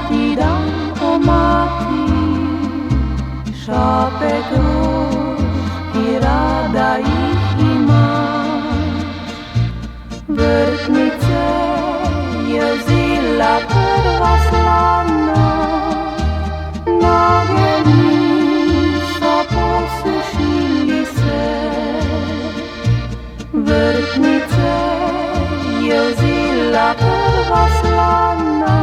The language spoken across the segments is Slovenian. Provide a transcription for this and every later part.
ti dam, o mati, šopek ruž, ki rada jih imaš. Vrtnice je vzela prva slana, noge niso posušili se. Vrtnice je vzela prva slana,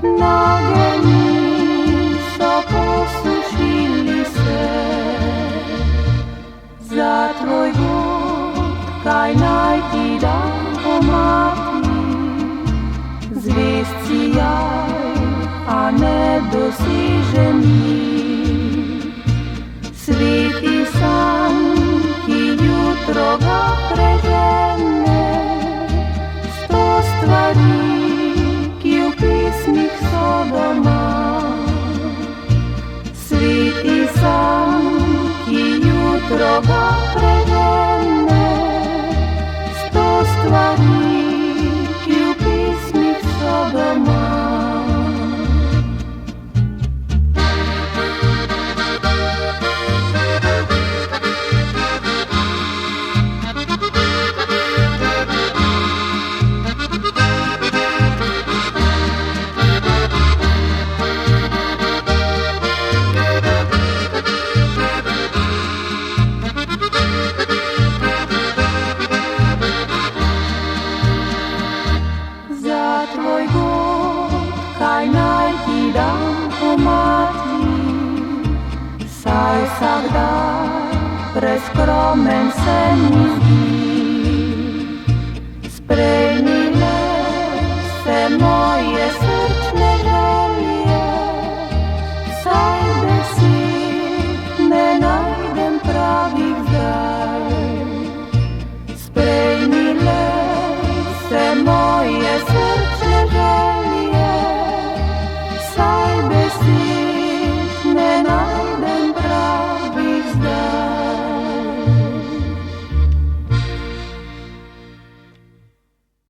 noge niso posušili se. Za tvoj god, kaj naj ti dam, o mati, zvezd sijaj, a nedosežen lik. Sveti san, ki jutro ga prežene, sto stvari, ki v pismih so doma. Sveti san, ki jutro ga prežene, sto stvari, ki v pismih so doma. Tvoj god, kaj naj ti dam, o mati, saj vsak dan preskromen se mi